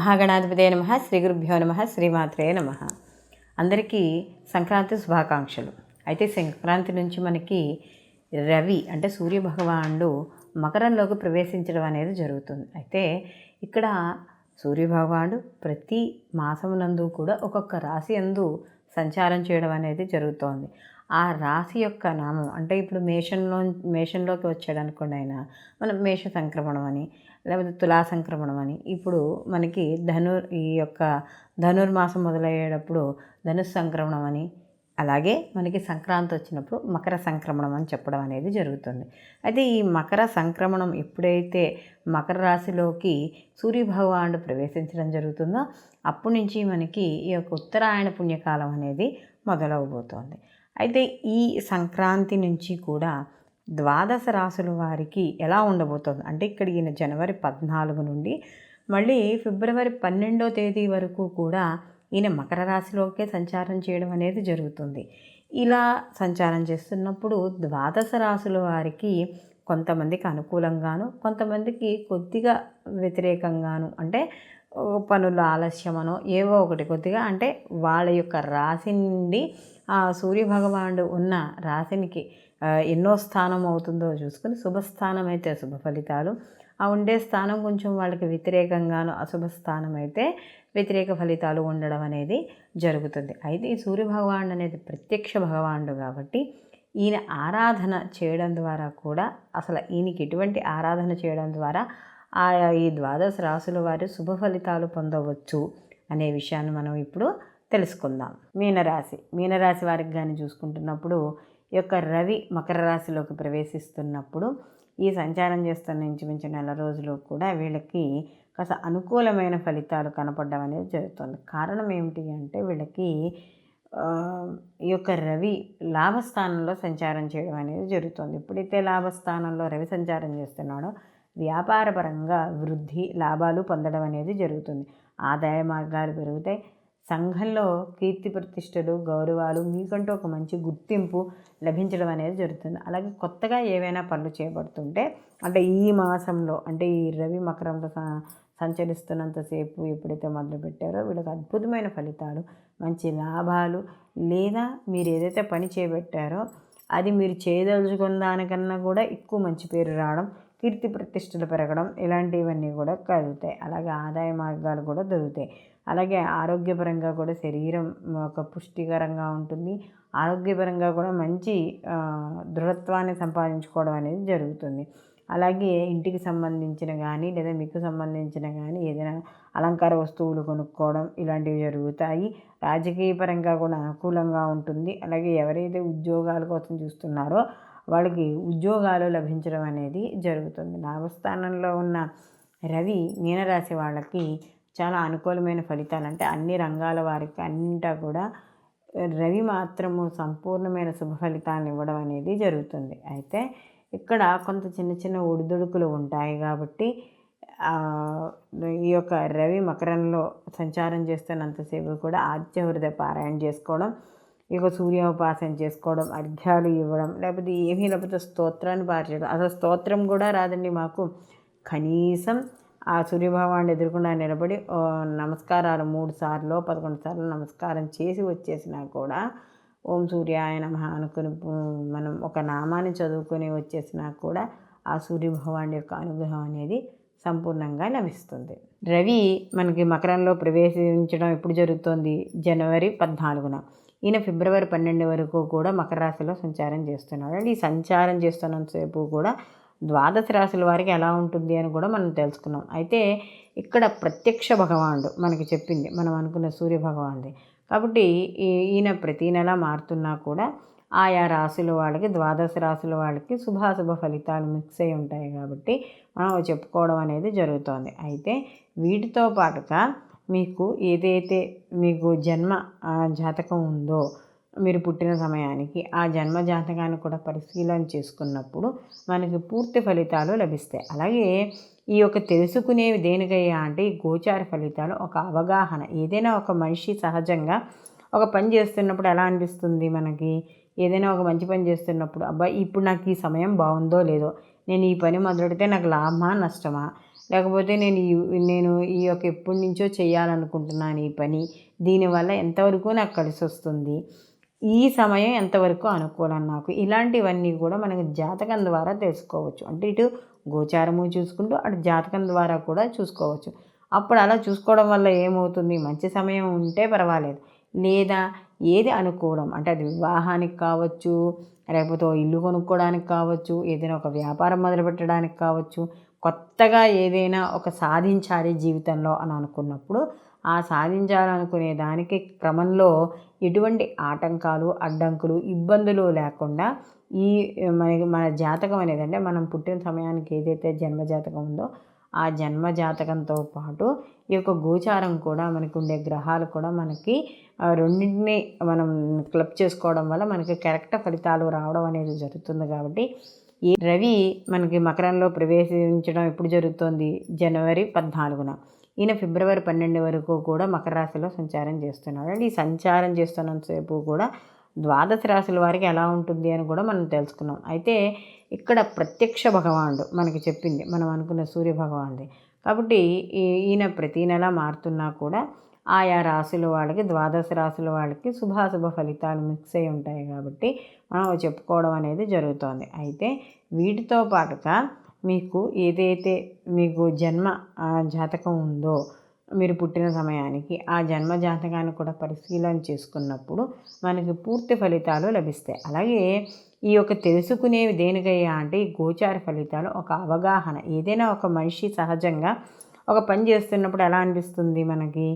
మహాగణాధిపతే నమః. శ్రీ గురుభ్యో నమః. శ్రీమాత్రే నమః. అందరికీ సంక్రాంతి శుభాకాంక్షలు. అయితే సంక్రాంతి నుంచి మనకి రవి అంటే సూర్యభగవానుడు మకరంలోకి ప్రవేశించడం అనేది జరుగుతుంది. అయితే ఇక్కడ సూర్యభగవానుడు ప్రతి మాసమునందు కూడా ఒక్కొక్క రాశి యందు సంచారం చేయడం అనేది జరుగుతోంది. ఆ రాశి యొక్క నామం అంటే ఇప్పుడు మేషంలోకి వచ్చాడు అనుకోండి, ఆయన మనం మేష సంక్రమణం అని, లేకపోతే తులా సంక్రమణం అని. ఇప్పుడు మనకి ఈ యొక్క ధనుర్మాసం మొదలయ్యేటప్పుడు ధనుస్ సంక్రమణం అని, అలాగే మనకి సంక్రాంతి వచ్చినప్పుడు మకర సంక్రమణం అని చెప్పడం అనేది జరుగుతుంది. అయితే ఈ మకర సంక్రమణం ఎప్పుడైతే మకర రాశిలోకి సూర్యభగవానుడు ప్రవేశించడం జరుగుతుందో అప్పటి నుంచి మనకి ఈ యొక్క ఉత్తరాయణ పుణ్యకాలం అనేది మొదలవబోతోంది. అయితే ఈ సంక్రాంతి నుంచి కూడా ద్వాదశ రాశుల వారికి ఎలా ఉండబోతోంది అంటే, ఇక్కడ ఈయన జనవరి 14 నుండి మళ్ళీ ఫిబ్రవరి 12వ తేదీ వరకు కూడా ఈయన మకర రాశిలోకే సంచారం చేయడం అనేది జరుగుతుంది. ఇలా సంచారం చేస్తున్నప్పుడు ద్వాదశ రాశుల వారికి కొంతమందికి అనుకూలంగాను, కొంతమందికి కొద్దిగా వ్యతిరేకంగాను, అంటే పనుల ఆలస్యమనో ఏవో ఒకటి కొద్దిగా, అంటే వాళ్ళ యొక్క రాశి నుండి ఆ సూర్యభగవానుడు ఉన్న రాశినికి ఎన్నో స్థానం అవుతుందో చూసుకుని, శుభస్థానం అయితే శుభ ఫలితాలు, ఆ ఉండే స్థానం కొంచెం వాళ్ళకి వ్యతిరేకంగాను, అశుభ స్థానం అయితే వ్యతిరేక ఫలితాలు ఉండడం అనేది జరుగుతుంది. అయితే ఈ సూర్యభగవానుడు అనేది ప్రత్యక్ష భగవానుడు కాబట్టి ఈయన ఆరాధన చేయడం ద్వారా కూడా, అసలు ఈయనకి ఎటువంటి ఆరాధన చేయడం ద్వారా ఈ ద్వాదశ రాశుల వారు శుభ ఫలితాలు పొందవచ్చు అనే విషయాన్ని మనం ఇప్పుడు తెలుసుకుందాం. మీనరాశి వారికి కానీ చూసుకుంటున్నప్పుడు ఈ యొక్క రవి మకర రాశిలోకి ప్రవేశిస్తున్నప్పుడు ఈ సంచారం చేస్తున్న ఇంచుమించు నెల రోజులు కూడా వీళ్ళకి కాస్త అనుకూలమైన ఫలితాలు కనపడడం అనేది జరుగుతుంది. కారణం ఏమిటి అంటే, వీళ్ళకి ఈ యొక్క రవి లాభస్థానంలో సంచారం చేయడం అనేది జరుగుతుంది. ఎప్పుడైతే లాభస్థానంలో రవి సంచారం చేస్తున్నాడో వ్యాపారపరంగా వృద్ధి, లాభాలు పొందడం అనేది జరుగుతుంది. ఆదాయ మార్గాలు పెరుగుతాయి. సంఘంలో కీర్తి ప్రతిష్టలు, గౌరవాలు, మీకంటూ ఒక మంచి గుర్తింపు లభించడం అనేది జరుగుతుంది. అలాగే కొత్తగా ఏవైనా పనులు చేపడుతుంటే, అంటే ఈ మాసంలో, అంటే ఈ రవి మకరంలో సంచరిస్తున్నంతసేపు ఎప్పుడైతే మొదలుపెట్టారో వీళ్ళకి అద్భుతమైన ఫలితాలు, మంచి లాభాలు, లేదా మీరు ఏదైతే పని చేపట్టారో అది మీరు చేయదలుచుకున్న దానికన్నా కూడా ఎక్కువ మంచి పేరు రావడం, కీర్తి ప్రతిష్టలు పెరగడం, ఇలాంటివన్నీ కూడా కలుగుతాయి. అలాగే ఆదాయ మార్గాలు కూడా దొరుకుతాయి. అలాగే ఆరోగ్యపరంగా కూడా శరీరం ఒక పుష్టికరంగా ఉంటుంది. ఆరోగ్యపరంగా కూడా మంచి దృఢత్వాన్ని సంపాదించుకోవడం అనేది జరుగుతుంది. అలాగే ఇంటికి సంబంధించిన కానీ, లేదా మీకు సంబంధించిన కానీ ఏదైనా అలంకార వస్తువులు కొనుక్కోవడం, ఇలాంటివి జరుగుతాయి. రాజకీయపరంగా కూడా అనుకూలంగా ఉంటుంది. అలాగే ఎవరైతే ఉద్యోగాల కోసం చూస్తున్నారో వాళ్ళకి ఉద్యోగాలు లభించడం అనేది జరుగుతుంది. లాభస్థానంలో ఉన్న రవి మీనరాశి వాళ్ళకి చాలా అనుకూలమైన ఫలితాలు, అంటే అన్ని రంగాల వారికి అన్నింటా కూడా రవి మాత్రము సంపూర్ణమైన శుభ ఫలితాలను ఇవ్వడం అనేది జరుగుతుంది. అయితే ఇక్కడ కొంత చిన్న చిన్న ఒడిదుడుకులు ఉంటాయి కాబట్టి ఈ యొక్క రవి మకరంలో సంచారం చేస్తున్నంతసేపు కూడా ఆదిత్య హృదయ పారాయణ చేసుకోవడం, ఈ యొక్క సూర్యోపాసన చేసుకోవడం, అర్ఘ్యాలు ఇవ్వడం, లేకపోతే స్తోత్రాన్ని పారించడం. అసలు స్తోత్రం కూడా రాదండి మాకు. కనీసం ఆ సూర్యభగవానుడు ఎదురుకుండా నిలబడి నమస్కారాలు 3 సార్లు 11 సార్లు నమస్కారం చేసి వచ్చేసినా కూడా ఓం సూర్యాయ నమః అనుకుని మనం ఒక నామాన్ని చదువుకొని వచ్చేసినా కూడా ఆ సూర్యభగవానుడి యొక్క అనుగ్రహం అనేది సంపూర్ణంగా లభిస్తుంది. రవి మనకి మకరంలో ప్రవేశించడం ఎప్పుడు జరుగుతుంది? జనవరి 14న. ఈయన ఫిబ్రవరి 12 వరకు కూడా మకర రాశిలో సంచారం చేస్తున్నాడు. అంటే ఈ సంచారం చేస్తున్నంతసేపు కూడా ద్వాదశ రాశుల వారికి ఎలా ఉంటుంది అని కూడా మనం తెలుసుకున్నాం. అయితే ఇక్కడ ప్రత్యక్ష భగవానుడు మనకి చెప్పింది మనం అనుకున్న సూర్యభగవానుడి కాబట్టి ఈయన ప్రతీ నెల మారుతున్నా కూడా ఆయా రాశుల వాళ్ళకి, ద్వాదశ రాశుల వాళ్ళకి శుభాశుభ ఫలితాలు మిక్స్ అయి ఉంటాయి కాబట్టి మనం చెప్పుకోవడం అనేది జరుగుతోంది. అయితే వీటితో పాటుగా మీకు ఏదైతే మీకు జన్మ జాతకం ఉందో, మీరు పుట్టిన సమయానికి ఆ జన్మ జాతకాన్ని కూడా పరిశీలన చేసుకున్నప్పుడు మనకి పూర్తి ఫలితాలు లభిస్తాయి. అలాగే ఈ యొక్క తెలుసుకునేవి దేనికయ్యా అంటే, ఈ గోచార ఫలితాలు ఒక అవగాహన. ఏదైనా ఒక మనిషి సహజంగా ఒక పని చేస్తున్నప్పుడు ఎలా అనిపిస్తుంది మనకి? ఏదైనా ఒక మంచి పని చేస్తున్నప్పుడు, అబ్బాయి ఇప్పుడు నాకు ఈ సమయం బాగుందో లేదో, నేను ఈ పని మొదలెడితే నాకు లాభమా నష్టమా, లేకపోతే నేను ఈ యొక్క ఎప్పటి నుంచో చేయాలనుకుంటున్నాను ఈ పని, దీనివల్ల ఎంతవరకు నాకు కలిసి వస్తుంది, ఈ సమయం ఎంతవరకు అనుకూలం నాకు, ఇలాంటివన్నీ కూడా మనకి జాతకం ద్వారా తెలుసుకోవచ్చు. అంటే ఇటు గోచారము చూసుకుంటూ అటు జాతకం ద్వారా కూడా చూసుకోవచ్చు. అప్పుడు అలా చూసుకోవడం వల్ల ఏమవుతుంది, మంచి సమయం ఉంటే పర్వాలేదు, లేదా ఏది అనుకూలం అంటే అది వివాహానికి కావచ్చు, లేకపోతే ఇల్లు కొనుక్కోవడానికి కావచ్చు, ఏదైనా ఒక వ్యాపారం మొదలుపెట్టడానికి కావచ్చు, కొత్తగా ఏదైనా ఒక సాధించాలి జీవితంలో అని అనుకున్నప్పుడు ఆ సాధించాలనుకునే దానికి క్రమంలో ఎటువంటి ఆటంకాలు, అడ్డంకులు, ఇబ్బందులు లేకుండా ఈ మన జాతకం అనేది, అంటే మనం పుట్టిన సమయానికి ఏదైతే జన్మజాతకం ఉందో ఆ జన్మజాతకంతో పాటు ఈ యొక్క గోచారం కూడా, మనకి ఉండే గ్రహాలు కూడా మనకి రెండింటినీ మనం క్లబ్ చేసుకోవడం వల్ల మనకి కరెక్ట్ ఫలితాలు రావడం అనేది జరుగుతుంది. కాబట్టి ఈ రవి మనకి మకరంలో ప్రవేశించడం ఎప్పుడు జరుగుతోంది, జనవరి 14న. ఈయన ఫిబ్రవరి 12 వరకు కూడా మకర రాశిలో సంచారం చేస్తున్నాడు. అంటే ఈ సంచారం చేస్తున్నంతసేపు కూడా ద్వాదశ రాశుల వారికి ఎలా ఉంటుంది అని కూడా మనం తెలుసుకున్నాం. అయితే ఇక్కడ ప్రత్యక్ష భగవానుడు మనకి చెప్పింది మనం అనుకున్న సూర్య భగవానుడి. కాబట్టి ఈయన ప్రతీ నెల మారుతున్నా కూడా ఆయా రాశుల వాళ్ళకి, ద్వాదశ రాశుల వాళ్ళకి శుభాశుభ ఫలితాలు మిక్స్ అయి ఉంటాయి. కాబట్టి మనం చెప్పుకోవడం అనేది జరుగుతోంది. అయితే వీటితో పాటుగా మీకు ఏదైతే మీకు జన్మ జాతకం ఉందో మీరు పుట్టిన సమయానికి ఆ జన్మ జాతకాన్ని కూడా పరిశీలన చేసుకున్నప్పుడు మనకి పూర్తి ఫలితాలు లభిస్తాయి. అలాగే ఈ యొక్క తెలుసుకునేవి దేనికయ్యా అంటే ఈ గోచార ఫలితాలు ఒక అవగాహన. ఏదైనా ఒక మనిషి సహజంగా ఒక పని చేస్తున్నప్పుడు ఎలా అనిపిస్తుంది మనకి,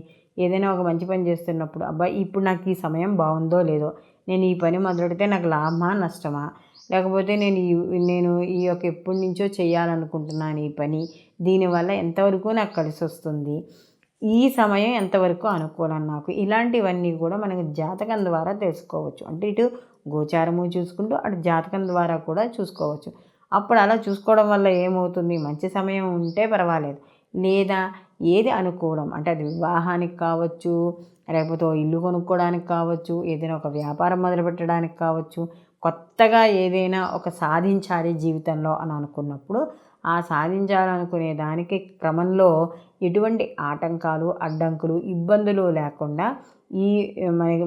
ఏదైనా ఒక మంచి పని చేస్తున్నప్పుడు అబ్బాయి ఇప్పుడు నాకు ఈ సమయం బాగుందో లేదో, నేను ఈ పని మొదలెడితే నాకు లాభమా నష్టమా, లేకపోతే నేను ఈ యొక్క ఎప్పటి నుంచో చేయాలనుకుంటున్నాను ఈ పని, దీనివల్ల ఎంతవరకు నాకు కలిసి వస్తుంది, ఈ సమయం ఎంతవరకు అనుకూలం నాకు, ఇలాంటివన్నీ కూడా మనకి జాతకం ద్వారా తెలుసుకోవచ్చు. అంటే ఇటు గోచారము చూసుకుంటూ అటు జాతకం ద్వారా కూడా చూసుకోవచ్చు. అప్పుడు అలా చూసుకోవడం వల్ల ఏమవుతుంది, మంచి సమయం ఉంటే పర్వాలేదు, లేదా ఏది అనుకూలం అంటే అది వివాహానికి కావచ్చు, లేకపోతే ఇల్లు కొనుక్కోవడానికి కావచ్చు, ఏదైనా ఒక వ్యాపారం మొదలుపెట్టడానికి కావచ్చు, కొత్తగా ఏదైనా ఒక సాధించాలి జీవితంలో అని అనుకున్నప్పుడు ఆ సాధించాలనుకునే దానికి క్రమంలో ఎటువంటి ఆటంకాలు, అడ్డంకులు, ఇబ్బందులు లేకుండా ఈ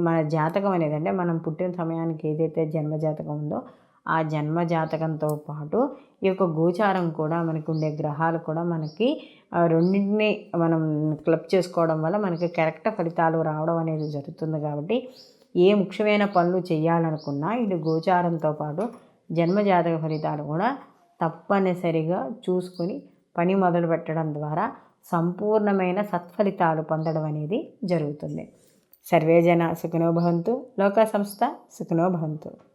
మన జాతకం అనేది, అంటే మనం పుట్టిన సమయానికి ఏదైతే జన్మజాతకం ఉందో ఆ జన్మజాతకంతో పాటు ఈ యొక్క గోచారం కూడా, మనకి ఉండే గ్రహాలు కూడా మనకి రెండింటినీ మనం క్లబ్ చేసుకోవడం వల్ల మనకి కరెక్ట్ ఫలితాలు రావడం అనేది జరుగుతుంది. కాబట్టి ఏ ముఖ్యమైన పనులు చేయాలనుకున్నా ఇటు గోచారంతో పాటు జన్మజాతక ఫలితాలు కూడా తప్పనిసరిగా చూసుకుని పని మొదలు పెట్టడం ద్వారా సంపూర్ణమైన సత్ఫలితాలు పొందడం అనేది జరుగుతుంది. సర్వే జన సుఖినో భవంతు, లోక సంస్థ సుఖినో భవంతు.